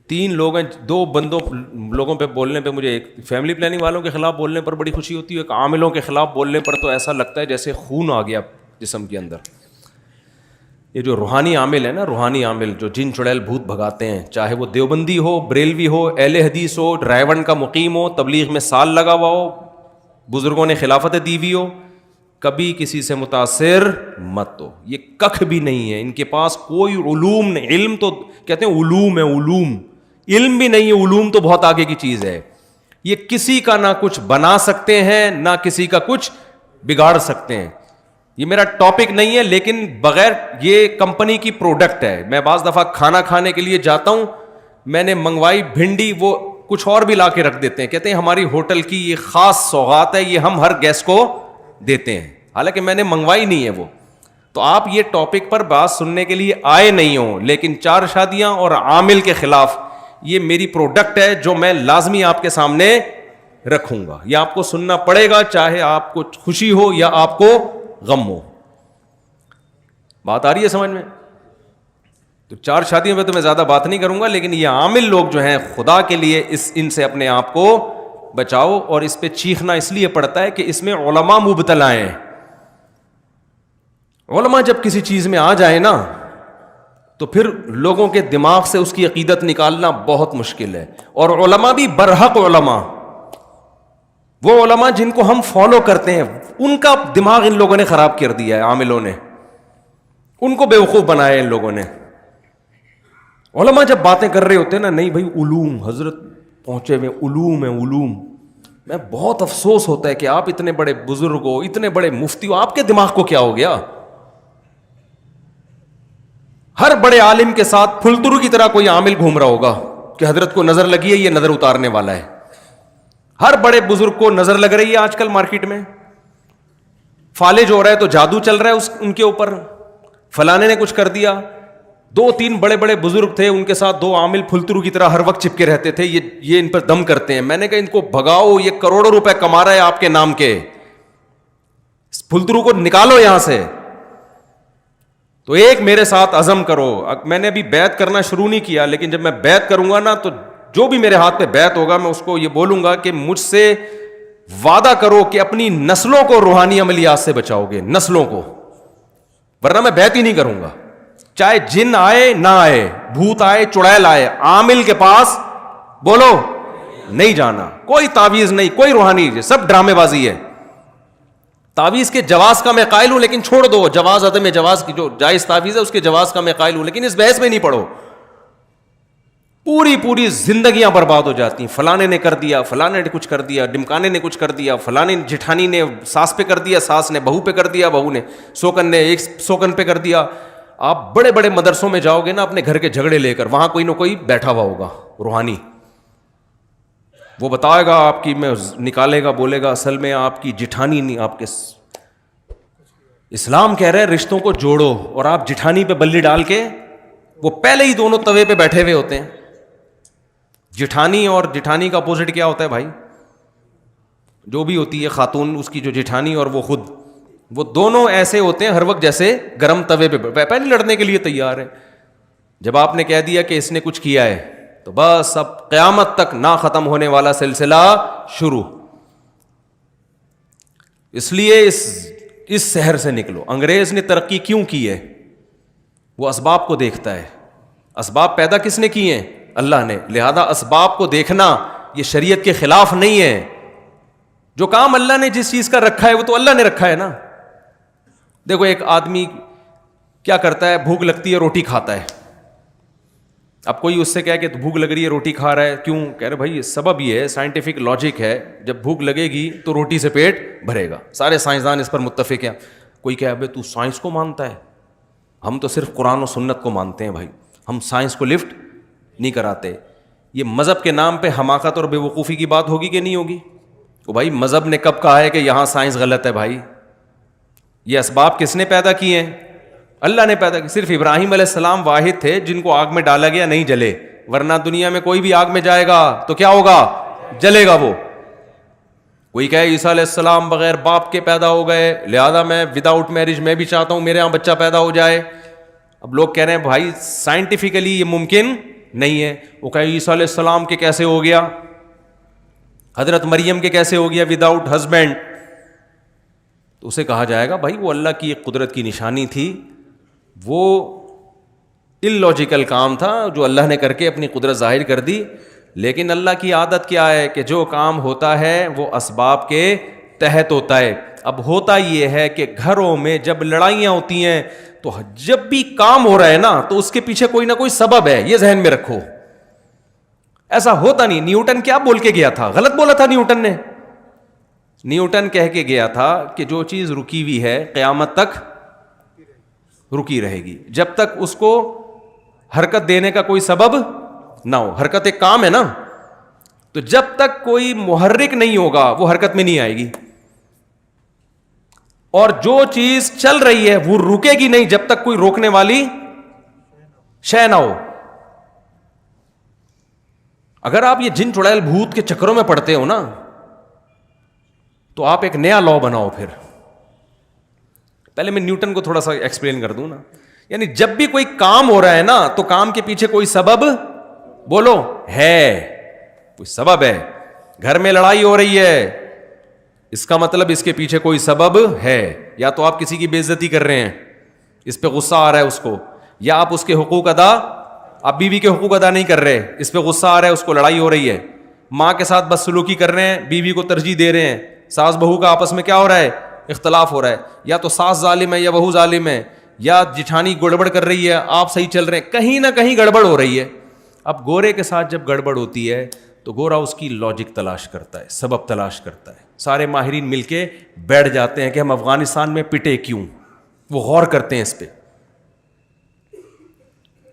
تین لوگ ہیں, دو لوگوں پہ بولنے پہ مجھے, ایک فیملی پلاننگ والوں کے خلاف بولنے پر بڑی خوشی ہوتی ہے, ایک عاملوں کے خلاف بولنے پر تو ایسا لگتا ہے جیسے خون آ گیا جسم کے اندر. یہ جو روحانی عامل ہے نا, روحانی عامل جو جن چڑیل بھوت بھگاتے ہیں, چاہے وہ دیوبندی ہو, بریلوی ہو, اہل حدیث ہو, ڈرائیون کا مقیم ہو, تبلیغ میں سال لگا ہوا ہو, بزرگوں نے خلافت دی ہوئی ہو, کبھی کسی سے متاثر مت ہو. یہ ککھ بھی نہیں ہے ان کے پاس, کوئی علوم نہیں. علم تو کہتے ہیں علوم ہے, علوم, علم بھی نہیں ہے. علوم تو بہت آگے کی چیز ہے. یہ کسی کا نہ کچھ بنا سکتے ہیں نہ کسی کا کچھ بگاڑ سکتے ہیں. یہ میرا ٹاپک نہیں ہے, لیکن بغیر یہ کمپنی کی پروڈکٹ ہے. میں بعض دفعہ کھانا کھانے کے لیے جاتا ہوں, میں نے منگوائی بھنڈی, وہ کچھ اور بھی لا کے رکھ دیتے ہیں, کہتے ہیں ہماری ہوٹل کی یہ خاص سوغات ہے, یہ ہم ہر گیسٹ کو دیتے ہیں, حالانکہ میں نے منگوائی نہیں ہے وہ. تو آپ یہ ٹاپک پر بات سننے کے لیے آئے نہیں ہوں, لیکن چار شادیاں اور عامل کے خلاف یہ میری پروڈکٹ ہے جو میں لازمی آپ کے سامنے رکھوں گا. یہ آپ کو سننا پڑے گا, چاہے آپ کو خوشی ہو یا آپ کو غم ہو. بات آ رہی ہے سمجھ میں؟ تو چار شادیوں پہ تو میں زیادہ بات نہیں کروں گا, لیکن یہ عامل لوگ جو ہیں, خدا کے لیے ان سے اپنے آپ کو بچاؤ. اور اس پہ چیخنا اس لیے پڑتا ہے کہ اس میں علماء مبتلا ہیں. علماء جب کسی چیز میں آ جائے نا, تو پھر لوگوں کے دماغ سے اس کی عقیدت نکالنا بہت مشکل ہے. اور علماء بھی برحق علماء, وہ علماء جن کو ہم فالو کرتے ہیں, ان کا دماغ ان لوگوں نے خراب کر دیا ہے. عاملوں نے ان کو بیوقوف بنایا ہے ان لوگوں نے. علماء جب باتیں کر رہے ہوتے ہیں نا, نہیں بھائی علوم, حضرت پہنچے ہوئے علوم ہیں علوم, میں بہت افسوس ہوتا ہے کہ آپ اتنے بڑے بزرگ ہو, اتنے بڑے مفتی ہو, آپ کے دماغ کو کیا ہو گیا؟ ہر بڑے عالم کے ساتھ پھلترو کی طرح کوئی عامل گھوم رہا ہوگا کہ حضرت کو نظر لگی ہے, یہ نظر اتارنے والا ہے. ہر بڑے بزرگ کو نظر لگ رہی ہے آج کل مارکیٹ میں, فالج ہو رہا ہے تو جادو چل رہا ہے ان کے اوپر, فلانے نے کچھ کر دیا. دو تین بڑے بڑے بزرگ تھے, ان کے ساتھ دو عامل پھلترو کی طرح ہر وقت چپکے رہتے تھے, یہ ان پر دم کرتے ہیں. میں نے کہا ان کو بھگاؤ, یہ کروڑوں روپے کما رہا ہے آپ کے نام کے, پھلترو کو نکالو یہاں سے. تو ایک میرے ساتھ عزم کرو. میں نے ابھی بیعت کرنا شروع نہیں کیا, لیکن جب میں بیعت کروں گا نا, تو جو بھی میرے ہاتھ پہ بیعت ہوگا میں اس کو یہ بولوں گا کہ مجھ سے وعدہ کرو کہ اپنی نسلوں کو روحانی عملیات سے بچاؤ گے, نسلوں کو, ورنہ میں بیعت ہی نہیں کروں گا. چاہے جن آئے نہ آئے, بھوت آئے چڑیل آئے, عامل کے پاس بولو نہیں جانا. کوئی تعویذ نہیں, کوئی روحانی, سب ڈرامے بازی ہے. تعویذ کے جواز کا میں قائل ہوں, لیکن چھوڑ دو. جواز عدم جواز کی جو جائز تعویذ ہے اس کے جواز کا میں قائل ہوں, لیکن اس بحث میں نہیں پڑھو. پوری زندگیاں برباد ہو جاتی ہیں. فلانے نے کر دیا, فلانے نے کچھ کر دیا, ڈمکانے نے کچھ کر دیا, فلانے جٹھانی نے ساس پہ کر دیا, ساس نے بہو پہ کر دیا, بہو نے سوکن نے ایک سوکن پہ کر دیا. آپ بڑے بڑے مدرسوں میں جاؤ گے نا اپنے گھر کے جھگڑے لے کر, وہاں کوئی نہ کوئی بیٹھا ہوا ہوگا روحانی, وہ بتائے گا آپ کی, میں نکالے گا, بولے گا اصل میں آپ کی جٹھانی نہیں, آپ کے اسلام کہہ رہے رشتوں کو جوڑو, اور آپ جٹھانی پہ بلی ڈال کے, وہ پہلے ہی دونوں توے پہ بیٹھے ہوئے ہوتے ہیں. جٹھانی اور جٹھانی کا اپوزٹ کیا ہوتا ہے بھائی؟ جو بھی ہوتی ہے خاتون, اس کی جو جٹھانی اور وہ خود, وہ دونوں ایسے ہوتے ہیں ہر وقت جیسے گرم توے پہ پہلے لڑنے کے لیے تیار ہے. جب آپ نے کہہ دیا کہ اس نے کچھ کیا ہے, تو بس اب قیامت تک نہ ختم ہونے والا سلسلہ شروع. اس لیے اس شہر سے نکلو. انگریز نے ترقی کیوں کی ہے؟ وہ اسباب کو دیکھتا ہے. اسباب پیدا کس نے کی ہیں؟ اللہ نے. لہذا اسباب کو دیکھنا یہ شریعت کے خلاف نہیں ہے. جو کام اللہ نے جس چیز کا رکھا ہے وہ تو اللہ نے رکھا ہے نا. دیکھو ایک آدمی کیا کرتا ہے, بھوک لگتی ہے روٹی کھاتا ہے. اب کوئی اس سے کہے کہ بھوک لگ رہی ہے روٹی کھا رہا ہے کیوں؟ کہہ رہے بھائی سبب یہ ہے, سائنٹیفک لاجک ہے, جب بھوک لگے گی تو روٹی سے پیٹ بھرے گا. سارے سائنسدان اس پر متفق ہیں. کوئی کہے ابے تو سائنس کو مانتا ہے, ہم تو صرف قرآن و سنت کو مانتے ہیں بھائی, ہم سائنس کو لفٹ نہیں کراتے. یہ مذہب کے نام پہ حماقت اور بے وقوفی کی بات ہوگی کہ نہیں ہوگی؟ تو بھائی مذہب نے کب کہا ہے کہ یہاں سائنس غلط ہے؟ بھائی یہ اسباب کس نے پیدا کیے ہیں؟ اللہ نے پیدا کی. صرف ابراہیم علیہ السلام واحد تھے جن کو آگ میں ڈالا گیا, نہیں جلے, ورنہ دنیا میں کوئی بھی آگ میں جائے گا تو کیا ہوگا؟ جلے گا وہ. کوئی کہے عیسیٰ علیہ السلام بغیر باپ کے پیدا ہو گئے, لہذا میں وداؤٹ میرج میں بھی چاہتا ہوں میرے یہاں بچہ پیدا ہو جائے. اب لوگ کہہ رہے ہیں بھائی سائنٹیفکلی یہ ممکن نہیں ہے. وہ کہا عیسیٰ علیہ السلام کے کیسے ہو گیا, حضرت مریم کے کیسے ہو گیا وداؤٹ ہسبینڈ؟ تو اسے کہا جائے گا بھائی وہ اللہ کی ایک قدرت کی نشانی تھی, وہ اللاجیکل کام تھا جو اللہ نے کر کے اپنی قدرت ظاہر کر دی. لیکن اللہ کی عادت کیا ہے کہ جو کام ہوتا ہے وہ اسباب کے تحت ہوتا ہے. اب ہوتا یہ ہے کہ گھروں میں جب لڑائیاں ہوتی ہیں تو جب بھی کام ہو رہا ہے نا تو اس کے پیچھے کوئی نہ کوئی سبب ہے, یہ ذہن میں رکھو. ایسا ہوتا نہیں. نیوٹن کیا بول کے گیا تھا؟ غلط بولا تھا نیوٹن نے. نیوٹن کہہ کے گیا تھا کہ جو چیز رکی ہوئی ہے قیامت تک رکی رہے گی, جب تک اس کو حرکت دینے کا کوئی سبب نہ ہو. حرکت ایک کام ہے نا, تو جب تک کوئی محرک نہیں ہوگا وہ حرکت میں نہیں آئے گی. اور جو چیز چل رہی ہے وہ رکے گی نہیں جب تک کوئی روکنے والی شے نہ ہو. اگر آپ یہ جن چڑیل بھوت کے چکروں میں پڑتے ہو نا تو آپ ایک نیا لا بناؤ. پھر پہلے میں نیوٹن کو تھوڑا سا ایکسپلین کر دوں نا. یعنی جب بھی کوئی کام ہو رہا ہے نا تو کام کے پیچھے کوئی سبب بولو ہے, کوئی سبب ہے. گھر میں لڑائی ہو رہی ہے, اس کا مطلب اس کے پیچھے کوئی سبب ہے. یا تو آپ کسی کی بے عزتی کر رہے ہیں, اس پہ غصہ آ رہا ہے اس کو, یا آپ اس کے حقوق ادا, آپ بیوی کے حقوق ادا نہیں کر رہے, اس پہ غصہ آ رہا ہے, اس کو لڑائی ہو رہی ہے. ماں کے ساتھ بدسلوکی کر رہے ہیں, بیوی کو ترجیح دے رہے ہیں, ساس بہو کا آپس میں کیا ہو رہا ہے, اختلاف ہو رہا ہے. یا تو ساس ظالم ہے یا بہو ظالم ہے, یا جٹھانی گڑبڑ کر رہی ہے, آپ صحیح چل رہے ہیں, کہیں نہ کہیں گڑبڑ ہو رہی ہے. اب گورے کے ساتھ جب گڑبڑ ہوتی ہے تو گورا اس کی لاجک تلاش کرتا ہے, سبب تلاش کرتا ہے. سارے ماہرین مل کے بیٹھ جاتے ہیں کہ ہم افغانستان میں پٹے کیوں, وہ غور کرتے ہیں اس پہ.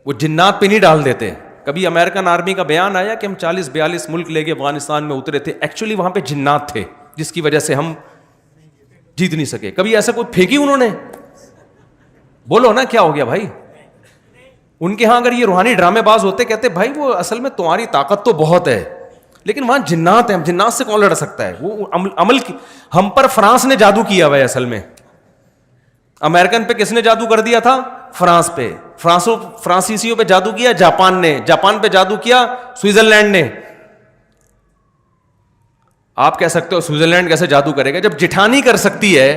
وہ جنات پہ نہیں ڈال دیتے. کبھی امریکن آرمی کا بیان آیا کہ ہم 40-42 ملک لے کے افغانستان میں اترے تھے, ایکچولی وہاں پہ جنات تھے جس کی وجہ سے ہم جیت نہیں سکے. کبھی ایسا کوئی پھینکی انہوں نے؟ بولو نا کیا ہو گیا بھائی. ان کے ہاں اگر یہ روحانی ڈرامے باز ہوتے, کہتے بھائی وہ اصل میں تمہاری طاقت تو بہت ہے لیکن وہاں جنات ہیں, جنات سے کون لڑ سکتا ہے. وہ عمل کی ہم پر فرانس نے جادو کیا ہوا ہے. اصل میں امریکن پہ کس نے جادو کر دیا تھا؟ فرانس پہ. فرانسیسیوں پہ جادو کیا جاپان نے, جاپان پہ جادو کیا سوئٹزرلینڈ نے. آپ کہہ سکتے ہو سوئٹزرلینڈ کیسے جادو کرے گا؟ جب جٹھانی کر سکتی ہے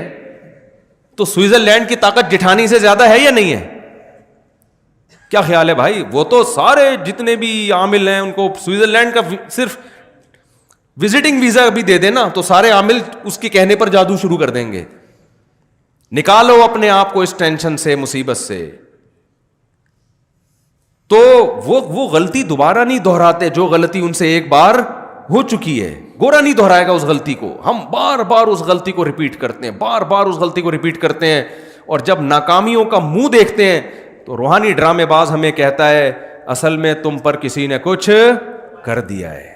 تو سوئٹزرلینڈ کی طاقت جٹھانی سے زیادہ ہے یا نہیں ہے؟ کیا خیال ہے بھائی؟ وہ تو سارے جتنے بھی عامل ہیں ان کو سوئٹزرلینڈ کا صرف وزٹنگ ویزا بھی دے دینا تو سارے عامل اس کے کہنے پر جادو شروع کر دیں گے. نکالو اپنے آپ کو اس ٹینشن سے, مصیبت سے. تو وہ غلطی دوبارہ نہیں دہراتے جو غلطی ان سے ایک بار ہو چکی ہے. گورا نہیں دہرائے گا اس غلطی کو. ہم بار بار اس غلطی کو ریپیٹ کرتے ہیں, بار بار اس غلطی کو ریپیٹ کرتے ہیں, اور جب ناکامیوں کا منہ دیکھتے ہیں تو روحانی ڈرامے باز ہمیں کہتا ہے اصل میں تم پر کسی نے کچھ کر دیا ہے.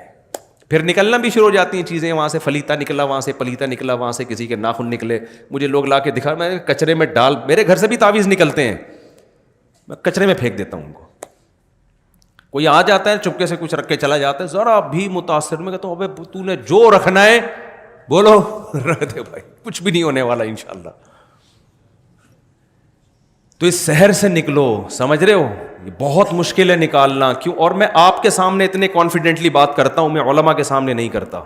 پھر نکلنا بھی شروع ہو جاتی ہیں چیزیں, وہاں سے فلیتا نکلا, وہاں سے پلیتا نکلا, وہاں سے کسی کے ناخن نکلے. مجھے لوگ لا کے دکھا, میں کچرے میں ڈال, میرے گھر سے بھی تعویذ نکلتے ہیں, میں کچرے میں پھینک دیتا ہوں ان کو. کوئی آ جاتا ہے چپکے سے کچھ رکھ کے چلا جاتا ہے, ذرا بھی متاثر, میں کہتا ہوں ابے تو نے جو رکھنا ہے بولو رکھ دے بھائی, کچھ بھی نہیں ہونے والا انشاءاللہ. تو اس شہر سے نکلو, سمجھ رہے ہو, یہ بہت مشکل ہے نکالنا. کیوں؟ اور میں آپ کے سامنے اتنے کانفیڈنٹلی بات کرتا ہوں, میں علماء کے سامنے نہیں کرتا,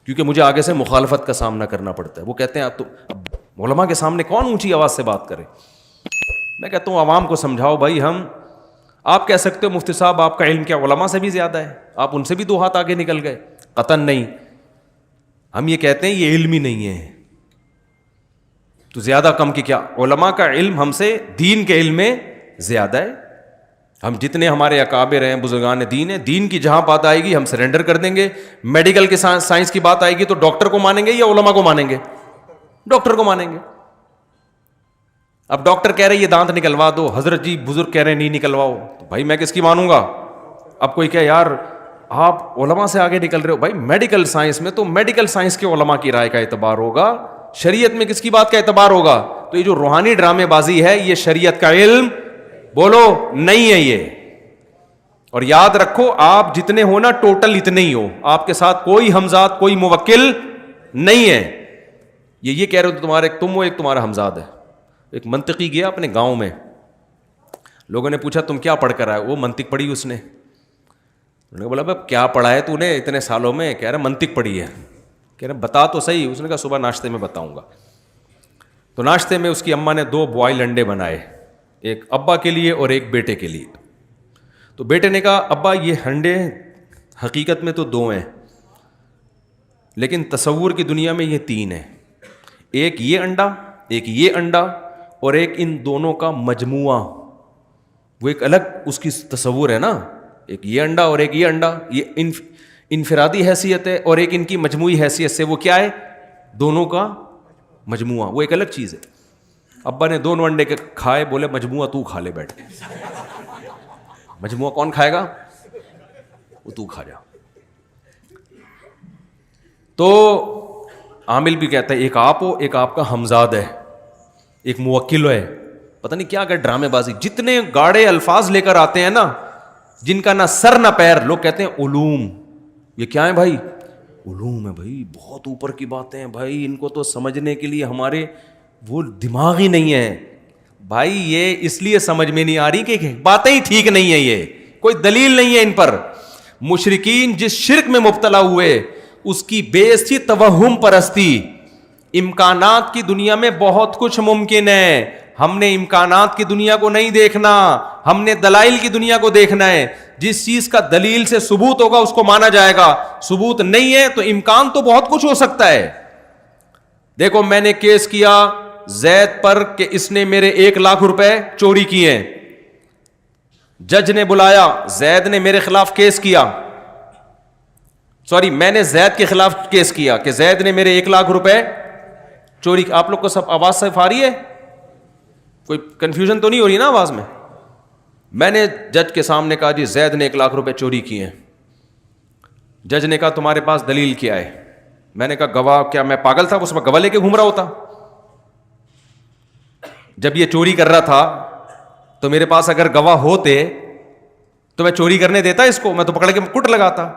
کیونکہ مجھے آگے سے مخالفت کا سامنا کرنا پڑتا ہے. وہ کہتے ہیں اب تو علماء کے سامنے کون اونچی آواز سے بات کرے. میں کہتا ہوں عوام کو سمجھاؤ بھائی. آپ کہہ سکتے ہو مفتی صاحب آپ کا علم کیا علماء سے بھی زیادہ ہے, آپ ان سے بھی 2 ہاتھ آگے نکل گئے. قطعاً نہیں. ہم یہ کہتے ہیں یہ علم ہی نہیں ہے تو زیادہ کم کی کیا. علماء کا علم ہم سے دین کے علم میں زیادہ ہے. ہم جتنے ہمارے اکابر ہیں, بزرگان دین ہیں, دین کی جہاں بات آئے گی ہم سرنڈر کر دیں گے. میڈیکل کے سائنس کی بات آئے گی تو ڈاکٹر کو مانیں گے یا علماء کو مانیں گے؟ ڈاکٹر کو مانیں گے. اب ڈاکٹر کہہ رہے یہ دانت نکلوا دو, حضرت جی بزرگ کہہ رہے نہیں نکلواؤ, تو بھائی میں کس کی مانوں گا؟ اب کوئی کہ یار آپ علماء سے آگے نکل رہے ہو. بھائی میڈیکل سائنس میں تو میڈیکل سائنس کے علماء کی رائے کا اعتبار ہوگا, شریعت میں کس کی بات کا اعتبار ہوگا؟ تو یہ جو روحانی ڈرامے بازی ہے یہ شریعت کا علم بولو نہیں ہے یہ. اور یاد رکھو آپ جتنے ہو نا ٹوٹل اتنے ہی ہو, آپ کے ساتھ کوئی ہمزاد کوئی موکل نہیں ہے. یہ کہہ رہے ہو تمہارے تم ہو, ایک تمہارا ہمزاد ہے. ایک منطقی گیا اپنے گاؤں میں, لوگوں نے پوچھا تم کیا پڑھ کر آئے؟ وہ منطق پڑھی اس نے. انہوں نے بولا بھائی کیا پڑھا ہے تو نے اتنے سالوں میں؟ کہہ رہا منطق پڑھی ہے. کہہ رہا بتا تو صحیح. اس نے کہا صبح ناشتے میں بتاؤں گا. تو ناشتے میں اس کی اماں نے 2 بوائل انڈے بنائے, ایک ابا کے لیے اور ایک بیٹے کے لیے. تو بیٹے نے کہا ابا یہ انڈے حقیقت میں تو 2 ہیں, لیکن تصور کی دنیا میں یہ 3 ہیں. ایک یہ انڈا, ایک یہ انڈا, اور ایک ان دونوں کا مجموعہ. وہ ایک الگ اس کی تصور ہے نا, ایک یہ انڈا اور ایک یہ انڈا, یہ انفرادی حیثیت ہے, اور ایک ان کی مجموعی حیثیت سے وہ کیا ہے؟ دونوں کا مجموعہ. وہ ایک الگ چیز ہے. ابا نے 2 انڈے کے کھائے, بولے مجموعہ تو کھا لے بیٹھ کے. مجموعہ کون کھائے گا؟ وہ تو کھا جا. تو عامل بھی کہتا ہے ایک آپ ہو, ایک آپ کا ہمزاد ہے, ایک موکل ہے, پتہ نہیں کیا کہ ڈرامے بازی. جتنے گاڑے الفاظ لے کر آتے ہیں نا, جن کا نہ سر نہ پیر. لوگ کہتے ہیں علوم, یہ کیا ہے بھائی؟ علوم ہے بھائی, بہت اوپر کی باتیں ہیں بھائی, ان کو تو سمجھنے کے لیے ہمارے وہ دماغ ہی نہیں ہے. بھائی یہ اس لیے سمجھ میں نہیں آ رہی کہ باتیں ہی ٹھیک نہیں ہے, یہ کوئی دلیل نہیں ہے ان پر. مشرکین جس شرک میں مبتلا ہوئے اس کی بیس تھی توہم پرستی. امکانات کی دنیا میں بہت کچھ ممکن ہے, ہم نے امکانات کی دنیا کو نہیں دیکھنا, ہم نے دلائل کی دنیا کو دیکھنا ہے. جس چیز کا دلیل سے ثبوت ہوگا اس کو مانا جائے گا, ثبوت نہیں ہے تو امکان تو بہت کچھ ہو سکتا ہے. دیکھو میں نے کیس کیا زید پر کہ اس نے میرے 1 لاکھ روپے چوری کیے ہیں. جج نے بلایا, زید نے میرے خلاف کیس کیا, میں نے زید کے خلاف کیس کیا کہ زید نے میرے 1 لاکھ روپے چوری. آپ لوگ کو سب آواز صحیح آ رہی ہے؟ کوئی کنفیوژن تو نہیں ہو رہی نا آواز میں؟ میں نے جج کے سامنے کہا جی زید نے 1 لاکھ روپے چوری کیے ہیں. جج نے کہا تمہارے پاس دلیل کیا ہے؟ میں نے کہا گواہ. کیا میں پاگل تھا اس میں گواہ لے کے گھوم رہا ہوتا؟ جب یہ چوری کر رہا تھا تو میرے پاس اگر گواہ ہوتے تو میں چوری کرنے دیتا اس کو, میں تو پکڑ کے کٹ لگاتا.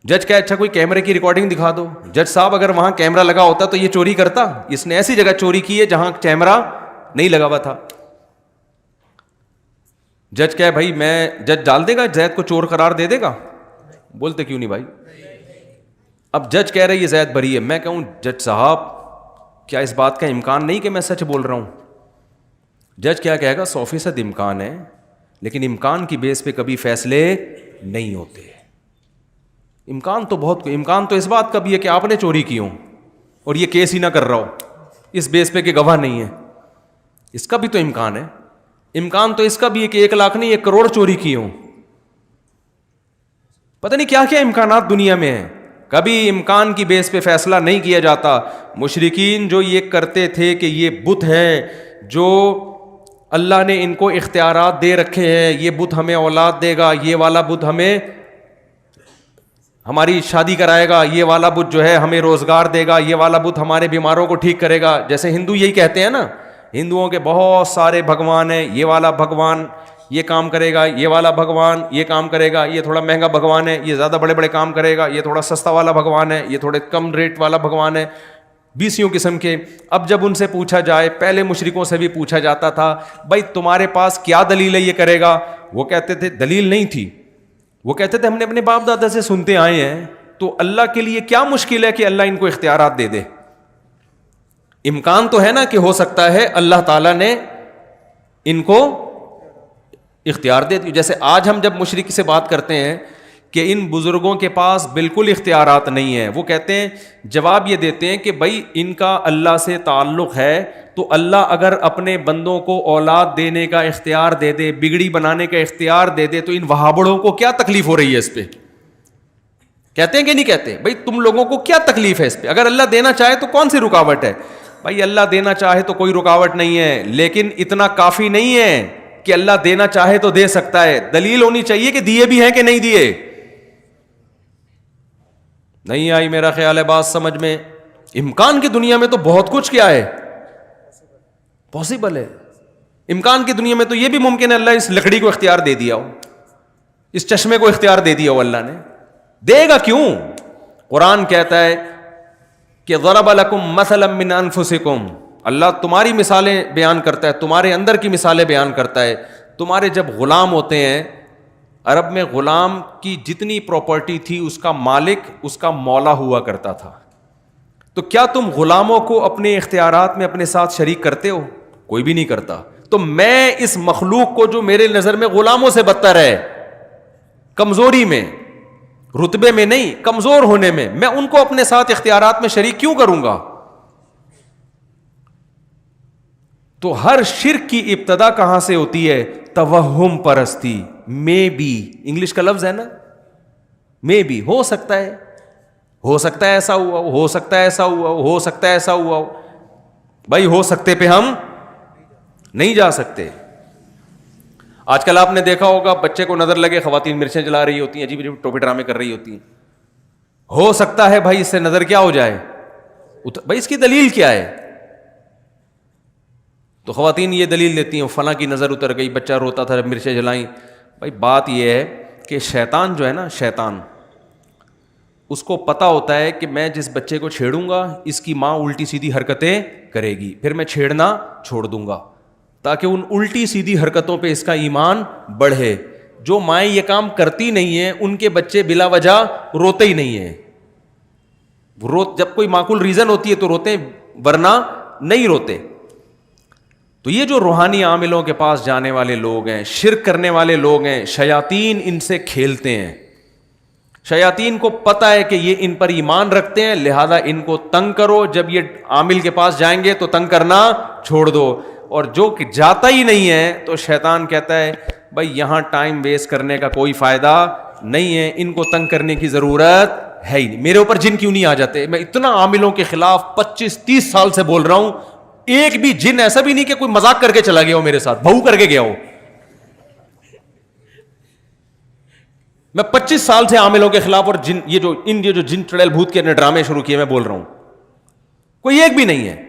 جج کہا اچھا کوئی کیمرے کی ریکارڈنگ دکھا دو. جج صاحب اگر وہاں کیمرہ لگا ہوتا تو یہ چوری کرتا؟ اس نے ایسی جگہ چوری کی ہے جہاں کیمرہ نہیں لگا ہوا تھا. جج کہے بھائی میں, جج ڈال دے گا زید کو چور قرار دے دے گا؟ بولتے کیوں نہیں بھائی؟ اب جج کہہ رہے یہ زید بری ہے. میں کہوں جج صاحب کیا اس بات کا امکان نہیں کہ میں سچ بول رہا ہوں؟ جج کیا کہے گا 100% امکان ہے, لیکن امکان کی بیس پہ کبھی فیصلے نہیں ہوتے. امکان تو اس بات کا بھی ہے کہ آپ نے چوری کی ہو اور یہ کیس ہی نہ کر رہا ہو, اس بیس پہ کہ گواہ نہیں ہے. اس کا بھی تو امکان ہے. امکان تو اس کا بھی ہے کہ 1 لاکھ نہیں 1 کروڑ چوری کی ہوں. پتہ نہیں کیا کیا امکانات دنیا میں ہیں. کبھی امکان کی بیس پہ فیصلہ نہیں کیا جاتا. مشرکین جو یہ کرتے تھے کہ یہ بت ہے جو اللہ نے ان کو اختیارات دے رکھے ہیں, یہ بت ہمیں اولاد دے گا, یہ والا بت ہمیں ہماری شادی کرائے گا, یہ والا بت جو ہے ہمیں روزگار دے گا, یہ والا بت ہمارے بیماروں کو ٹھیک کرے گا. جیسے ہندو یہی کہتے ہیں نا, ہندوؤں کے بہت سارے بھگوان ہیں, یہ والا بھگوان یہ کام کرے گا, یہ والا بھگوان یہ کام کرے گا, یہ تھوڑا مہنگا بھگوان ہے, یہ زیادہ بڑے بڑے کام کرے گا, یہ تھوڑا سستا والا بھگوان ہے, یہ تھوڑے کم ریٹ والا بھگوان ہے. 20 قسم کے. اب جب ان سے پوچھا جائے, پہلے مشرکوں سے بھی پوچھا جاتا تھا بھائی تمہارے پاس کیا دلیل ہے یہ کرے گا؟ وہ کہتے تھے دلیل نہیں تھی, وہ کہتے تھے ہم نے اپنے باپ دادا سے سنتے آئے ہیں, تو اللہ کے لیے کیا مشکل ہے کہ اللہ ان کو اختیارات دے دے؟ امکان تو ہے نا کہ ہو سکتا ہے اللہ تعالیٰ نے ان کو اختیار دے دی. جیسے آج ہم جب مشرک سے بات کرتے ہیں کہ ان بزرگوں کے پاس بالکل اختیارات نہیں ہیں, وہ کہتے ہیں, جواب یہ دیتے ہیں کہ بھائی ان کا اللہ سے تعلق ہے, تو اللہ اگر اپنے بندوں کو اولاد دینے کا اختیار دے دے, بگڑی بنانے کا اختیار دے دے, تو ان وہابڑوں کو کیا تکلیف ہو رہی ہے اس پہ؟ کہتے ہیں کہ نہیں کہتے؟ بھائی تم لوگوں کو کیا تکلیف ہے اس پہ؟ اگر اللہ دینا چاہے تو کون سی رکاوٹ ہے؟ بھائی اللہ دینا چاہے تو کوئی رکاوٹ نہیں ہے, لیکن اتنا کافی نہیں ہے کہ اللہ دینا چاہے تو دے سکتا ہے. دلیل ہونی چاہیے کہ دیے بھی ہیں کہ نہیں دیے. نہیں آئی میرا خیال ہے بات سمجھ میں. امکان کی دنیا میں تو بہت کچھ کیا ہے پاسبل ہے. امکان کی دنیا میں تو یہ بھی ممکن ہے اللہ اس لکڑی کو اختیار دے دیا ہو, اس چشمے کو اختیار دے دیا ہو. اللہ نے دے گا کیوں؟ قرآن کہتا ہے کہ ضرب لکم مثلا من انفسکم, اللہ تمہاری مثالیں بیان کرتا ہے, تمہارے اندر کی مثالیں بیان کرتا ہے. تمہارے جب غلام ہوتے ہیں عرب میں غلام کی جتنی پراپرٹی تھی اس کا مالک اس کا مولا ہوا کرتا تھا. تو کیا تم غلاموں کو اپنے اختیارات میں اپنے ساتھ شریک کرتے ہو؟ کوئی بھی نہیں کرتا. تو میں اس مخلوق کو جو میرے نظر میں غلاموں سے بدتر ہے, کمزوری میں, رتبے میں نہیں, کمزور ہونے میں ان کو اپنے ساتھ اختیارات میں شریک کیوں کروں گا؟ تو ہر شرک کی ابتدا کہاں سے ہوتی ہے؟ توہم پرستی. مے بی انگلش کا لفظ ہے نا, مے بی, ہو سکتا ہے, ہو سکتا ہے ایسا ہوا ہو, ہو سکتا ہے ایسا ہوا ہو, ہو سکتا ہے ایسا ہوا ہو. بھائی ہو سکتے پہ ہم نہیں جا سکتے. آج کل آپ نے دیکھا ہوگا بچے کو نظر لگے, خواتین مرچیں جلا رہی ہوتی ہیں, عجیب عجیب ٹوپے ڈرامے کر رہی ہوتی ہیں. ہو سکتا ہے بھائی اس سے نظر کیا ہو جائے, بھائی اس کی دلیل کیا ہے؟ تو خواتین یہ دلیل دیتی ہیں فلاں کی نظر اتر گئی, بچہ روتا تھا جب مرچیں جلائیں. بھائی بات یہ ہے کہ شیطان جو ہے نا, شیطان اس کو پتا ہوتا ہے کہ میں جس بچے کو چھیڑوں گا اس کی ماں الٹی سیدھی حرکتیں کرے گی, پھر میں چھیڑنا چھوڑ دوں گا تاکہ ان الٹی سیدھی حرکتوں پہ اس کا ایمان بڑھے. جو مائیں یہ کام کرتی نہیں ہیں ان کے بچے بلا وجہ روتے ہی نہیں ہیں. جب کوئی معقول ریزن ہوتی ہے تو روتے ہیں, ورنہ نہیں روتے. تو یہ جو روحانی عاملوں کے پاس جانے والے لوگ ہیں, شرک کرنے والے لوگ ہیں, شیاطین ان سے کھیلتے ہیں. شیاطین کو پتہ ہے کہ یہ ان پر ایمان رکھتے ہیں, لہذا ان کو تنگ کرو. جب یہ عامل کے پاس جائیں گے تو تنگ کرنا چھوڑ دو, اور جو کہ جاتا ہی نہیں ہے تو شیطان کہتا ہے بھائی یہاں ٹائم ویسٹ کرنے کا کوئی فائدہ نہیں ہے, ان کو تنگ کرنے کی ضرورت ہے ہی نہیں. میرے اوپر جن کیوں نہیں آ جاتے؟ میں اتنا عاملوں کے خلاف 25-30 سال سے بول رہا ہوں, ایک بھی جن ایسا بھی نہیں کہ کوئی مذاق کر کے چلا گیا ہو میرے ساتھ, بہو کر کے گیا ہو. میں 25 سال سے عاملوں کے خلاف, اور جن یہ جو جن چڑیل بھوت کے ڈرامے شروع کیے میں بول رہا ہوں, کوئی ایک بھی نہیں ہے.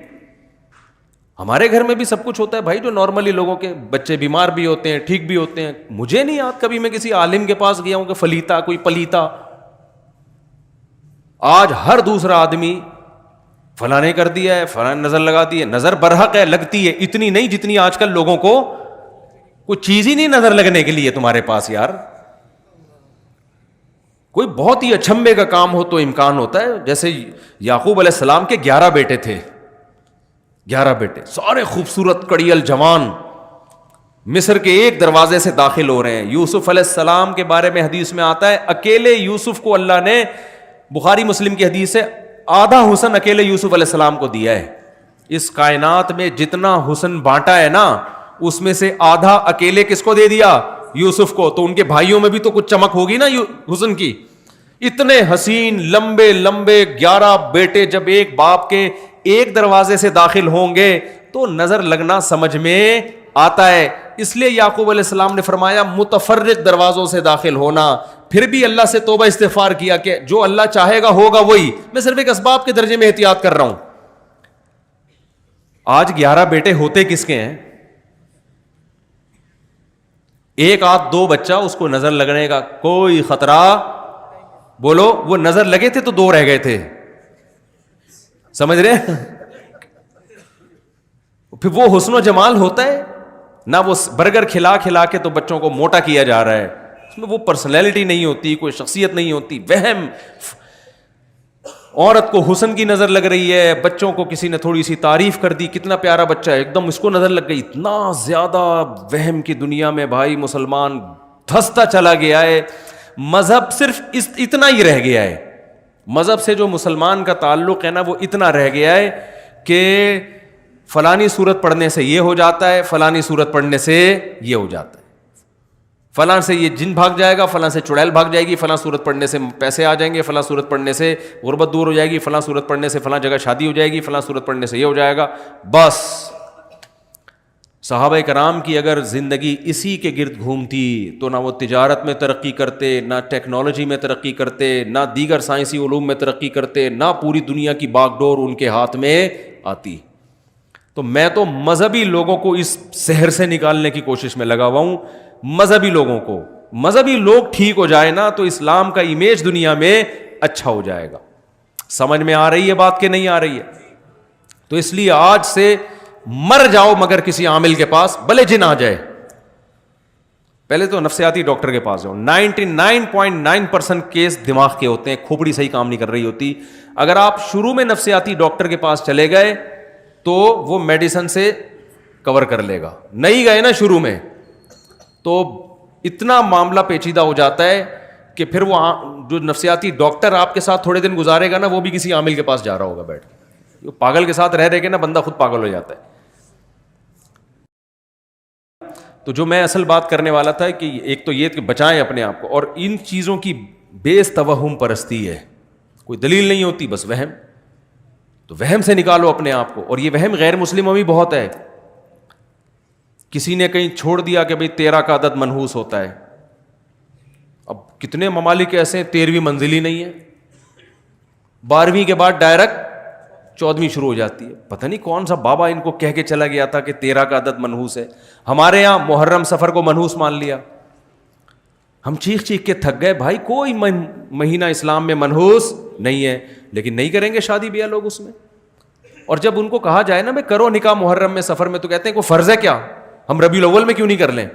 ہمارے گھر میں بھی سب کچھ ہوتا ہے بھائی, جو نارملی لوگوں کے بچے بیمار بھی ہوتے ہیں, ٹھیک بھی ہوتے ہیں. مجھے نہیں یاد کبھی میں کسی عالم کے پاس گیا ہوں کہ فلیتا کوئی پلیتا. آج ہر دوسرا آدمی فلاں نے کر دیا ہے, فلاں نظر لگا دی ہے. نظر برحق ہے, لگتی ہے, اتنی نہیں جتنی آج کل لوگوں کو کوئی چیز ہی نہیں نظر لگنے کے لیے تمہارے پاس یار. کوئی بہت ہی اچھمبے کا کام ہو تو امکان ہوتا ہے. جیسے یعقوب علیہ السلام کے 11 بیٹے تھے, 11 بیٹے سارے خوبصورت کڑیل جوان, مصر کے ایک دروازے سے داخل ہو رہے ہیں. یوسف علیہ السلام کے بارے میں حدیث میں آتا ہے اکیلے یوسف کو اللہ نے, بخاری مسلم کی حدیث ہے, آدھا حسن اکیلے یوسف علیہ السلام کو دیا ہے. اس کائنات میں جتنا حسن بانٹا ہے نا اس میں سے آدھا اکیلے کس کو دے دیا؟ یوسف کو. تو ان کے بھائیوں میں بھی تو کچھ چمک ہوگی نا حسن کی. اتنے حسین لمبے لمبے 11 بیٹے جب ایک باپ کے ایک دروازے سے داخل ہوں گے تو نظر لگنا سمجھ میں آتا ہے. اس لیے یعقوب علیہ السلام نے فرمایا متفرق دروازوں سے داخل ہونا. پھر بھی اللہ سے توبہ استغفار کیا کہ جو اللہ چاہے گا ہوگا وہی, میں صرف ایک اسباب کے درجے میں احتیاط کر رہا ہوں. آج 11 بیٹے ہوتے کس کے ہیں؟ ایک آدھ دو بچہ اس کو نظر لگنے کا کوئی خطرہ, بولو وہ نظر لگے تھے تو 2 رہ گئے تھے, سمجھ رہے؟ پھر وہ حسن و جمال ہوتا ہے نہ, وہ برگر کھلا کھلا کے تو بچوں کو موٹا کیا جا رہا ہے, اس میں وہ پرسنالٹی نہیں ہوتی, کوئی شخصیت نہیں ہوتی, وہم. عورت کو حسن کی نظر لگ رہی ہے, بچوں کو کسی نے تھوڑی سی تعریف کر دی, کتنا پیارا بچہ ہے, ایک دم اس کو نظر لگ گئی. اتنا زیادہ وہم کی دنیا میں بھائی مسلمان دھستا چلا گیا ہے. مذہب صرف اتنا ہی رہ گیا ہے, مذہب سے جو مسلمان کا تعلق ہے نا وہ اتنا رہ گیا ہے کہ فلانی صورت پڑھنے سے یہ ہو جاتا ہے, فلانی صورت پڑھنے سے یہ ہو جاتا ہے, فلاں سے یہ جن بھاگ جائے گا, فلاں سے چڑیل بھاگ جائے گی, فلاں صورت پڑھنے سے پیسے آ جائیں گے, فلاں صورت پڑھنے سے غربت دور ہو جائے گی, فلاں صورت پڑھنے سے فلاں جگہ شادی ہو جائے گی, فلاں صورت پڑھنے سے یہ ہو جائے گا. بس صحابہ کرام کی اگر زندگی اسی کے گرد گھومتی تو نہ وہ تجارت میں ترقی کرتے, نہ ٹیکنالوجی میں ترقی کرتے, نہ دیگر سائنسی علوم میں ترقی کرتے, نہ پوری دنیا کی باغ ڈور ان کے ہاتھ میں آتی. تو میں تو مذہبی لوگوں کو اس سحر سے نکالنے کی کوشش میں لگا ہوا ہوں. مذہبی لوگوں کو, مذہبی لوگ ٹھیک ہو جائے نا تو اسلام کا امیج دنیا میں اچھا ہو جائے گا. سمجھ میں آ رہی ہے بات کہ نہیں آ رہی ہے؟ تو اس لیے آج سے مر جاؤ مگر کسی عامل کے پاس, بھلے جن آ جائے, پہلے تو نفسیاتی ڈاکٹر کے پاس جاؤ. 99.9% کیس دماغ کے ہوتے ہیں, کھوپڑی صحیح کام نہیں کر رہی ہوتی. اگر آپ شروع میں نفسیاتی ڈاکٹر کے پاس چلے گئے تو وہ میڈیسن سے کور کر لے گا. نہیں گئے نا شروع میں تو اتنا معاملہ پیچیدہ ہو جاتا ہے کہ پھر وہ جو نفسیاتی ڈاکٹر آپ کے ساتھ تھوڑے دن گزارے گا نا, وہ بھی کسی عامل کے پاس جا رہا ہوگا بیٹھ کے. پاگل کے ساتھ رہ کے نا بندہ خود پاگل ہو جاتا ہے. تو جو میں اصل بات کرنے والا تھا کہ ایک تو یہ کہ بچائیں اپنے آپ کو, اور ان چیزوں کی بیس توہم پرستی ہے, کوئی دلیل نہیں ہوتی, بس وہم. تو وہم سے نکالو اپنے آپ کو. اور یہ وہم غیر مسلموں میں بہت ہے. کسی نے کہیں چھوڑ دیا کہ بھئی 13 کا عدد منحوس ہوتا ہے. اب کتنے ممالک ایسے ہیں 13ویں منزل ہی نہیں ہے, 12ویں کے بعد ڈائریکٹ 14ویں شروع ہو جاتی ہے. پتہ نہیں کون سا بابا ان کو کہہ کے چلا گیا تھا کہ 13 کا عدد منحوس ہے. ہمارے یہاں محرم سفر کو منحوس مان لیا. ہم چیخ چیخ کے تھک گئے, بھائی کوئی مہینہ اسلام میں منحوس نہیں ہے, لیکن نہیں کریں گے شادی بیاہ لوگ اس میں. اور جب ان کو کہا جائے نا میں کرو نکاح محرم میں سفر میں, تو کہتے ہیں کوئی فرض ہے کیا, ہم ربیع الاول میں کیوں نہیں کر لیں؟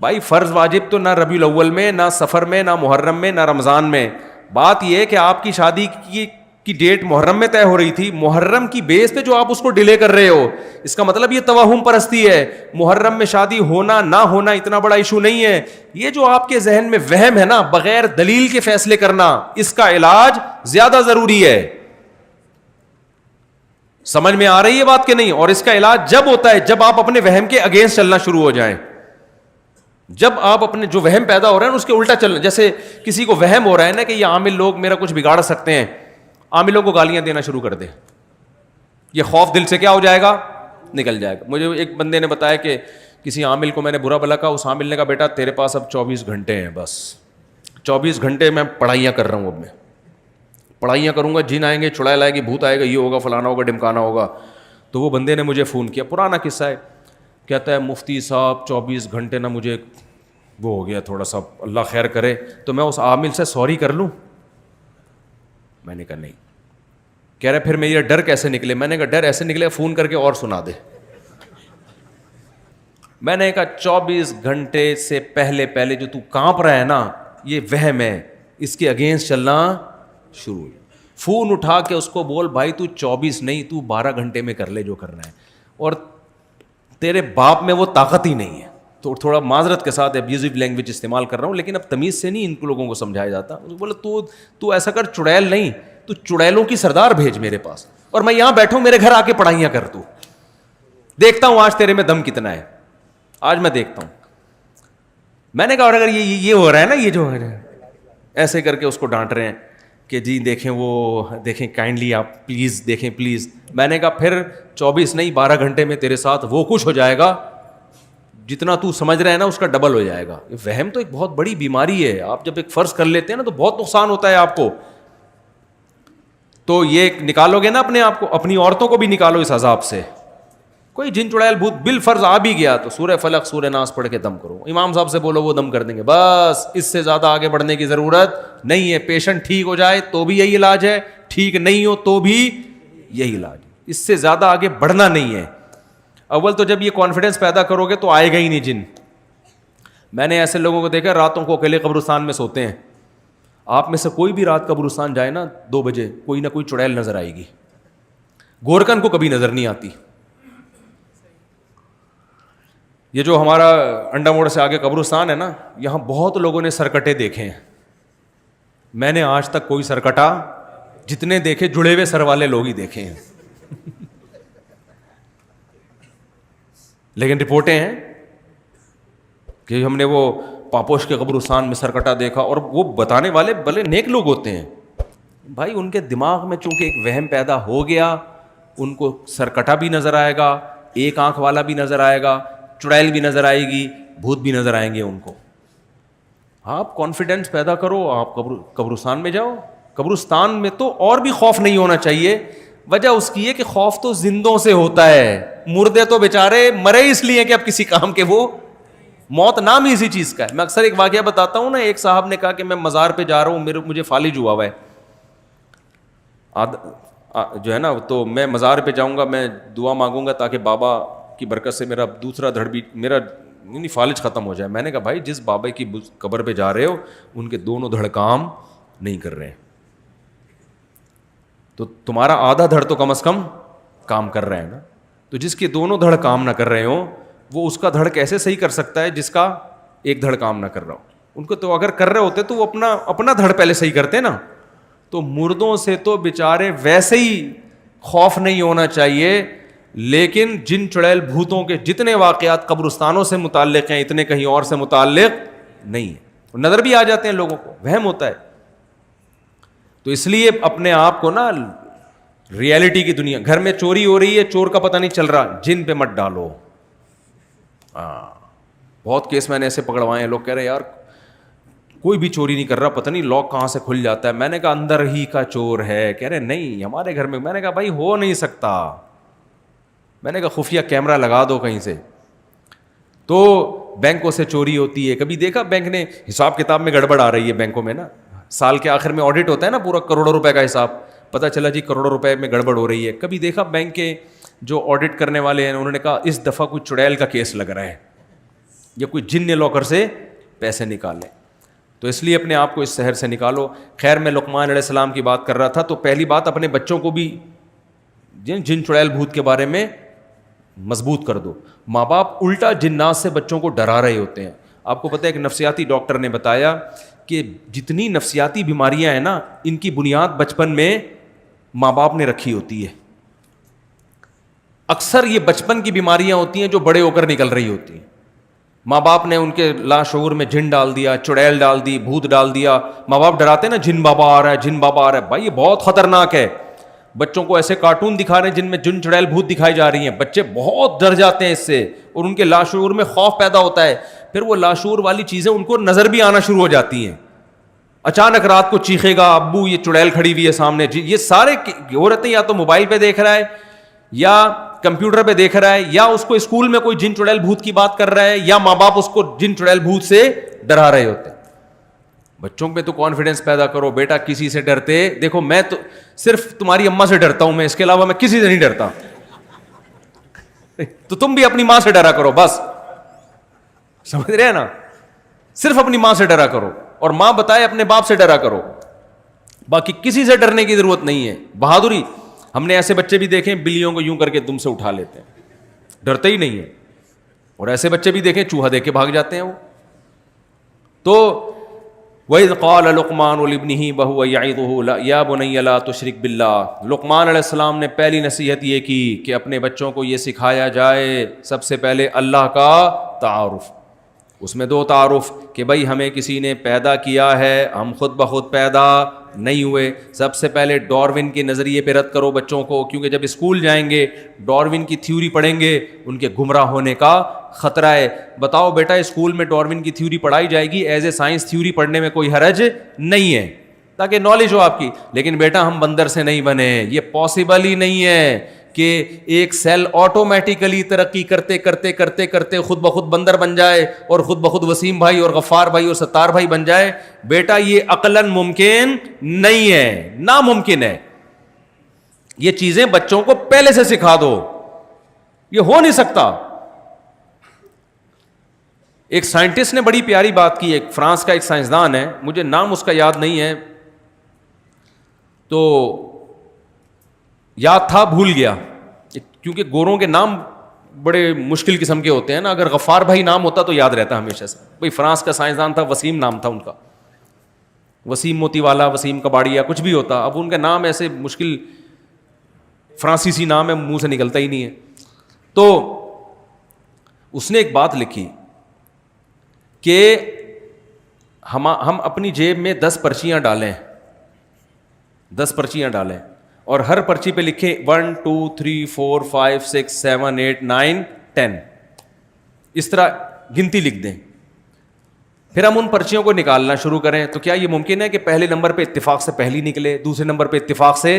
بھائی فرض واجب تو نہ ربیع الاول میں, نہ سفر میں, نہ محرم میں, نہ رمضان میں. بات یہ ہے کہ آپ کی شادی کی ڈیٹ محرم میں طے ہو رہی تھی, محرم کی بیس پہ جو آپ اس کو ڈیلے کر رہے ہو, اس کا مطلب یہ توہم پرستی ہے. محرم میں شادی ہونا نہ ہونا اتنا بڑا ایشو نہیں ہے. یہ جو آپ کے ذہن میں وہم ہے نا, بغیر دلیل کے فیصلے کرنا, اس کا علاج زیادہ ضروری ہے. سمجھ میں آ رہی ہے بات کہ نہیں؟ اور اس کا علاج جب ہوتا ہے جب آپ اپنے وہم کے اگینسٹ چلنا شروع ہو جائیں. جب آپ اپنے جو وہم پیدا ہو رہا ہے اس کے الٹا چلنا. جیسے کسی کو وہم ہو رہا ہے نا کہ یہ عامل لوگ میرا کچھ بگاڑ سکتے ہیں, عاملوں کو گالیاں دینا شروع کر دے. یہ خوف دل سے کیا ہو جائے گا, نکل جائے گا. مجھے ایک بندے نے بتایا کہ کسی عامل کو میں نے برا بھلا کہا, اس عامل نے کہا بیٹا تیرے پاس اب 24 گھنٹے ہیں, بس 24 گھنٹے میں پڑھائیاں کر رہا ہوں, اب میں پڑھائیاں کروں گا, جن آئیں گے, چڑیل آئے گی, بھوت آئے گا, یہ ہوگا, فلانا ہوگا, ڈمکانا ہوگا. تو وہ بندے نے مجھے فون کیا, پرانا قصہ ہے, کہتا ہے مفتی صاحب 24 گھنٹے نا مجھے وہ ہو گیا تھوڑا سا, اللہ خیر کرے, تو میں اس عامل سے سوری کر لوں؟ میں نے کہا نہیں. کہہ رہے پھر میرا ڈر کیسے نکلے؟ میں نے کہا ڈر ایسے نکلے فون کر کے اور سنا دے. میں نے کہا 24 گھنٹے سے پہلے جو تو کانپ رہا ہے نا, یہ وہم ہے, اس کے اگینسٹ چلنا شروع ہو. فون اٹھا کے اس کو بول بھائی تو 24 نہیں, تو 12 گھنٹے میں کر لے جو کرنا ہے, اور تیرے باپ میں وہ طاقت ہی نہیں ہے. تو تھوڑا معذرت کے ساتھ ابیوزو لینگویج استعمال کر رہا ہوں, لیکن اب تمیز سے نہیں ان لوگوں کو سمجھایا جاتا. بولے تو ایسا کر, چڑیل نہیں, تو چڑیلوں کی سردار بھیج میرے پاس, اور میں یہاں بیٹھوں, میرے گھر آ کے پڑھائیاں کر, تو دیکھتا ہوں آج تیرے میں دم کتنا ہے, آج میں دیکھتا ہوں. میں نے کہا اور اگر یہ ہو رہا ہے نا, یہ جو ہے ایسے کر کے اس کو ڈانٹ رہے ہیں کہ جی دیکھیں وہ دیکھیں کائنڈلی آپ پلیز دیکھیں پلیز. میں نے کہا پھر 24 نہیں 12 گھنٹے میں تیرے ساتھ وہ کچھ ہو جائے گا جتنا تو سمجھ رہے ہیں نا اس کا ڈبل ہو جائے گا. یہ وہم تو ایک بہت بڑی بیماری ہے. آپ جب ایک فرض کر لیتے ہیں نا تو بہت نقصان ہوتا ہے آپ کو. تو یہ نکالو گے نا اپنے آپ کو, اپنی عورتوں کو بھی نکالو اس عذاب سے. کوئی جن چڑیل بھوت بالفرض آ بھی گیا تو سورہ فلق سورہ ناس پڑھ کے دم کرو. امام صاحب سے بولو وہ دم کر دیں گے, بس اس سے زیادہ آگے بڑھنے کی ضرورت نہیں ہے. پیشنٹ ٹھیک ہو جائے تو بھی یہی علاج ہے, ٹھیک نہیں ہو تو بھی یہی علاج ہے. اس سے زیادہ آگے بڑھنا نہیں ہے. اول تو جب یہ کانفیڈنس پیدا کرو گے تو آئے گا ہی نہیں جن. میں نے ایسے لوگوں کو دیکھا راتوں کو اکیلے قبرستان میں سوتے ہیں. آپ میں سے کوئی بھی رات قبرستان جائے نا 2 بجے, کوئی نہ کوئی چڑیل نظر آئے گی. گورکن کو کبھی نظر نہیں آتی. یہ جو ہمارا انڈا موڑ سے آگے قبرستان ہے نا, یہاں بہت لوگوں نے سرکٹے دیکھے ہیں. میں نے آج تک کوئی سرکٹا جتنے دیکھے جڑے ہوئے سر والے لوگ ہی دیکھے ہیں. لیکن رپورٹیں ہیں کہ ہم نے وہ پاپوش کے قبرستان میں سرکٹا دیکھا, اور وہ بتانے والے بھلے نیک لوگ ہوتے ہیں. بھائی ان کے دماغ میں چونکہ ایک وہم پیدا ہو گیا, ان کو سرکٹا بھی نظر آئے گا, ایک آنکھ والا بھی نظر آئے گا, چڑیل بھی نظر آئے گی, بھوت بھی نظر آئیں گے ان کو. آپ کانفیڈنس پیدا کرو, آپ قبرستان میں جاؤ. قبرستان میں تو اور بھی خوف نہیں ہونا چاہیے. وجہ اس کی ہے کہ خوف تو زندوں سے ہوتا ہے, مردے تو بیچارے مرے اس لیے کہ اب کسی کام کے, وہ موت نام ہی اسی چیز کا ہے. میں اکثر ایک واقعہ بتاتا ہوں نا, ایک صاحب نے کہا کہ میں مزار پہ جا رہا ہوں, مجھے فالج ہوا ہے جو ہے نا, تو میں مزار پہ جاؤں گا, میں دعا مانگوں گا تاکہ بابا کی برکت سے میرا دوسرا دھڑ بھی, میرا نہیں فالج ختم ہو جائے. میں نے کہا بھائی جس بابا کی قبر پہ جا رہے ہو ان کے دونوں دھڑ کام نہیں کر رہے ہیں, تو تمہارا آدھا دھڑ تو کم از کم کام کر رہے ہیں نا. تو جس کے دونوں دھڑ کام نہ کر رہے ہوں وہ اس کا دھڑ کیسے صحیح کر سکتا ہے جس کا ایک دھڑ کام نہ کر رہا ہو. ان کو تو اگر کر رہے ہوتے تو وہ اپنا دھڑ پہلے صحیح کرتے نا. تو مردوں سے تو بیچارے ویسے ہی خوف نہیں ہونا چاہیے, لیکن جن چڑیل بھوتوں کے جتنے واقعات قبرستانوں سے متعلق ہیں اتنے کہیں اور سے متعلق نہیں ہیں. نظر بھی آ جاتے ہیں لوگوں کو, وہم ہوتا ہے. تو اس لیے اپنے آپ کو نا ریئلٹی کی دنیا, گھر میں چوری ہو رہی ہے چور کا پتہ نہیں چل رہا, جن پہ مت ڈالو. بہت کیس میں نے ایسے پکڑوائے ہیں, لوگ کہہ رہے ہیں یار کوئی بھی چوری نہیں کر رہا, پتہ نہیں لاک کہاں سے کھل جاتا ہے. میں نے کہا اندر ہی کا چور ہے. کہہ رہے نہیں ہمارے گھر میں. میں نے کہا بھائی ہو نہیں سکتا. میں نے کہا خفیہ کیمرہ لگا دو کہیں سے. تو بینکوں سے چوری ہوتی ہے, کبھی دیکھا بینک نے حساب کتاب میں گڑبڑ آ رہی ہے بینکوں میں نا, سال کے آخر میں آڈٹ ہوتا ہے نا پورا کروڑوں روپے کا حساب, پتہ چلا جی کروڑوں روپے میں گڑبڑ ہو رہی ہے. کبھی دیکھا بینک کے جو آڈٹ کرنے والے ہیں انہوں نے کہا اس دفعہ کوئی چڑیل کا کیس لگ رہا ہے یا کوئی جن نے لاکر سے پیسے نکالے. تو اس لیے اپنے آپ کو اس شہر سے نکالو. خیر میں لقمان علیہ السلام کی بات کر رہا تھا, تو پہلی بات اپنے بچوں کو بھی جن چڑیل بھوت کے بارے میں مضبوط کر دو. ماں باپ الٹا جنات سے بچوں کو ڈرا رہے ہوتے ہیں. آپ کو پتہ ہے ایک نفسیاتی ڈاکٹر نے بتایا کہ جتنی نفسیاتی بیماریاں ہیں نا ان کی بنیاد بچپن میں ماں باپ نے رکھی ہوتی ہے. اکثر یہ بچپن کی بیماریاں ہوتی ہیں جو بڑے ہو کر نکل رہی ہوتی ہیں. ماں باپ نے ان کے لاشعور میں جن ڈال دیا, چڑیل ڈال دی, بھوت ڈال دیا. ماں باپ ڈراتے ہیں نا جن بابا آ رہا ہے, جن بابا آ رہا ہے. بھائی یہ بہت خطرناک ہے. بچوں کو ایسے کارٹون دکھا رہے ہیں جن میں جن چڑیل بھوت دکھائی جا رہی ہیں, بچے بہت ڈر جاتے ہیں اس سے اور ان کے لاشعور میں خوف پیدا ہوتا ہے. پھر وہ لاشعور والی چیزیں ان کو نظر بھی آنا شروع ہو جاتی ہیں. اچانک رات کو چیخے گا ابو یہ چڑیل کھڑی ہوئی ہے سامنے. یہ سارے ہو رہتے ہیں یا تو موبائل پہ دیکھ رہا ہے یا کمپیوٹر پہ دیکھ رہا ہے یا اس کو اسکول میں کوئی جن چڑیل بھوت کی بات کر رہا ہے یا ماں باپ اس کو جن چڑیل بھوت سے ڈرا رہے ہوتے ہیں. بچوں پہ تو کانفیڈنس پیدا کرو, بیٹا کسی سے ڈرتے دیکھو, میں تو صرف تمہاری اماں سے ڈرتا ہوں, میں اس کے علاوہ میں کسی سے نہیں ڈرتا. تو تم بھی اپنی ماں سے ڈرا کرو بس, سمجھ رہے ہیں نا, صرف اپنی ماں سے ڈرا کرو اور ماں بتائے اپنے باپ سے ڈرا کرو, باقی کسی سے ڈرنے کی ضرورت نہیں ہے. بہادری, ہم نے ایسے بچے بھی دیکھے بلیوں کو یوں کر کے دم سے اٹھا لیتے ہیں, ڈرتے ہی نہیں ہیں, اور ایسے بچے بھی دیکھیں چوہا دیکھ کے بھاگ جاتے ہیں وہ. تو وَإِذْ قَالَ لُقْمَانُ لِابْنِهِ وَهُوَ يَعِظُهُ يَا بُنَيَّ لَا تُشْرِكْ بِاللَّهِ. لقمان علیہ السلام نے پہلی نصیحت یہ کی کہ اپنے بچوں کو یہ سکھایا جائے سب سے پہلے اللہ کا تعارف. اس میں دو تعارف کہ بھائی ہمیں کسی نے پیدا کیا ہے, ہم خود بخود پیدا نہیں ہوئے. سب سے پہلے ڈاروین کے نظریے پہ رد کرو بچوں کو, کیونکہ جب اسکول جائیں گے ڈاروین کی تھیوری پڑھیں گے ان کے گمراہ ہونے کا خطرہ ہے. بتاؤ بیٹا اسکول میں ڈاروین کی تھیوری پڑھائی جائے گی, ایز اے سائنس تھیوری پڑھنے میں کوئی حرج نہیں ہے تاکہ نالج ہو آپ کی. لیکن بیٹا ہم بندر سے نہیں بنے, یہ پاسبل ہی نہیں ہے کہ ایک سیل آٹومیٹیکلی ترقی کرتے کرتے کرتے کرتے خود بخود بندر بن جائے اور خود بخود وسیم بھائی اور غفار بھائی اور ستار بھائی بن جائے. بیٹا یہ عقلاً ممکن نہیں ہے, ناممکن ہے. یہ چیزیں بچوں کو پہلے سے سکھا دو, یہ ہو نہیں سکتا. ایک سائنٹسٹ نے بڑی پیاری بات کی, ایک فرانس کا ایک سائنسدان ہے, مجھے نام اس کا یاد نہیں ہے, تو یاد تھا بھول گیا, کیونکہ گوروں کے نام بڑے مشکل قسم کے ہوتے ہیں نا. اگر غفار بھائی نام ہوتا تو یاد رہتا ہمیشہ سے. بھائی فرانس کا سائنسدان تھا, وسیم نام تھا ان کا, وسیم موتی والا, وسیم کباڑیا, کچھ بھی ہوتا. اب ان کا نام ایسے مشکل فرانسیسی نام ہے, منہ سے نکلتا ہی نہیں ہے. تو اس نے ایک بات لکھی کہ ہم اپنی جیب میں 10 پرچیاں ڈالیں, 10 پرچیاں ڈالیں اور ہر پرچی پہ لکھیں 1 2 3 4 5 6 7 8 9 10, اس طرح گنتی لکھ دیں. پھر ہم ان پرچیوں کو نکالنا شروع کریں. تو کیا یہ ممکن ہے کہ پہلے نمبر پہ اتفاق سے پہلی نکلے, دوسرے نمبر پہ اتفاق سے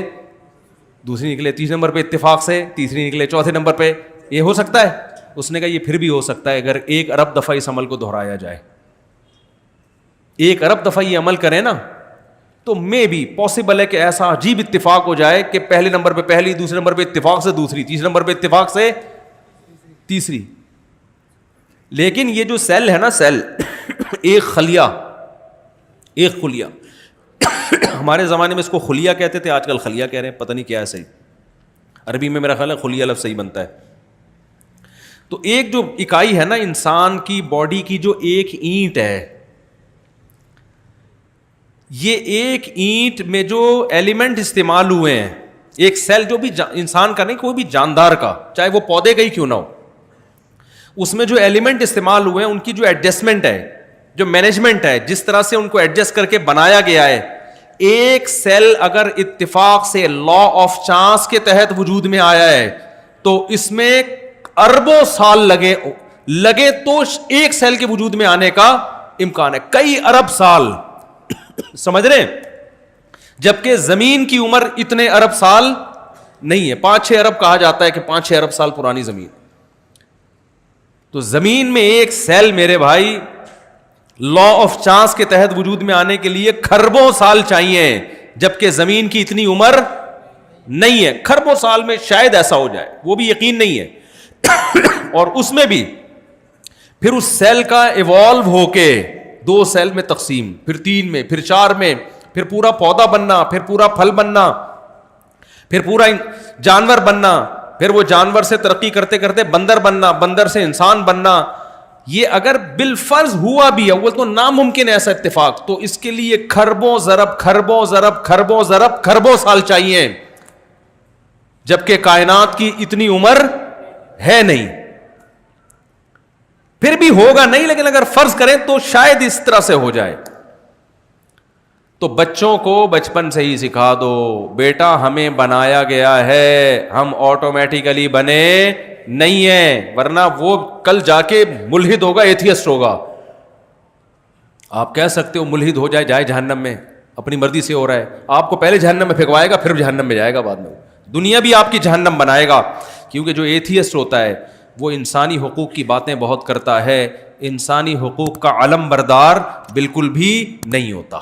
دوسری نکلے, تیسرے نمبر پہ اتفاق سے تیسری نکلے, چوتھے نمبر پہ؟ یہ ہو سکتا ہے؟ اس نے کہا یہ پھر بھی ہو سکتا ہے اگر 1 ارب دفعہ اس عمل کو دہرایا جائے. 1 ارب دفعہ یہ عمل کریں نا تو میں بھی پاسبل ہے کہ ایسا عجیب اتفاق ہو جائے کہ پہلے نمبر پہ پہلی, دوسرے نمبر پہ اتفاق سے دوسری, تیسرے نمبر پہ اتفاق سے تیسری. لیکن یہ جو سیل ہے نا، سیل ایک خلیہ ہمارے زمانے میں اس کو خلیہ کہتے تھے، آج کل خلیہ کہہ رہے ہیں، پتہ نہیں کیا ہے صحیح. عربی میں میرا خیال ہے خلیہ لفظ صحیح بنتا ہے. تو ایک جو اکائی ہے نا انسان کی باڈی کی، جو ایک اینٹ ہے، یہ ایک اینٹ میں جو ایلیمنٹ استعمال ہوئے ہیں، ایک سیل جو بھی انسان کا نہیں، کوئی بھی جاندار کا، چاہے وہ پودے کا ہی کیوں نہ ہو، اس میں جو ایلیمنٹ استعمال ہوئے ہیں ان کی جو ایڈجسٹمنٹ ہے، جو مینجمنٹ ہے، جس طرح سے ان کو ایڈجسٹ کر کے بنایا گیا ہے، ایک سیل اگر اتفاق سے لا آف چانس کے تحت وجود میں آیا ہے تو اس میں اربوں سال لگے تو ایک سیل کے وجود میں آنے کا امکان ہے، کئی ارب سال. سمجھ رہے ہیں؟ جبکہ زمین کی عمر اتنے ارب سال نہیں ہے، 5-6 ارب کہا جاتا ہے کہ 5-6 ارب سال پرانی زمین. تو زمین میں ایک سیل میرے بھائی لا آف چانس کے تحت وجود میں آنے کے لیے کھربوں سال چاہیے، جبکہ زمین کی اتنی عمر نہیں ہے. کھربوں سال میں شاید ایسا ہو جائے، وہ بھی یقین نہیں ہے. اور اس میں بھی پھر اس سیل کا ایوالو ہو کے 2 سیل میں تقسیم، پھر 3 میں، پھر 4 میں، پھر پورا پودا بننا، پھر پورا پھل بننا، پھر پورا جانور بننا، پھر وہ جانور سے ترقی کرتے کرتے بندر بننا، بندر سے انسان بننا. یہ اگر بالفرض ہوا بھی ہے، وہ تو ناممکن ہے ایسا اتفاق، تو اس کے لیے کھربوں ضرب سال چاہیے، جبکہ کائنات کی اتنی عمر ہے نہیں. پھر بھی ہوگا نہیں، لیکن اگر فرض کریں تو شاید اس طرح سے ہو جائے. تو بچوں کو بچپن سے ہی سکھا دو، بیٹا ہمیں بنایا گیا ہے، ہم آٹومیٹیکلی بنے نہیں ہیں، ورنہ وہ کل جا کے ملحد ہوگا، ایتھیسٹ ہوگا. آپ کہہ سکتے ہو ملحد ہو جائے جہنم میں، اپنی مرضی سے ہو رہا ہے، آپ کو پہلے جہنم میں پھینکوائے گا، پھر جہنم میں جائے گا، بعد میں دنیا بھی آپ کی جہنم بنائے گا. کیونکہ جو ایتھیسٹ ہوتا ہے وہ انسانی حقوق کی باتیں بہت کرتا ہے، انسانی حقوق کا علم بردار بالکل بھی نہیں ہوتا.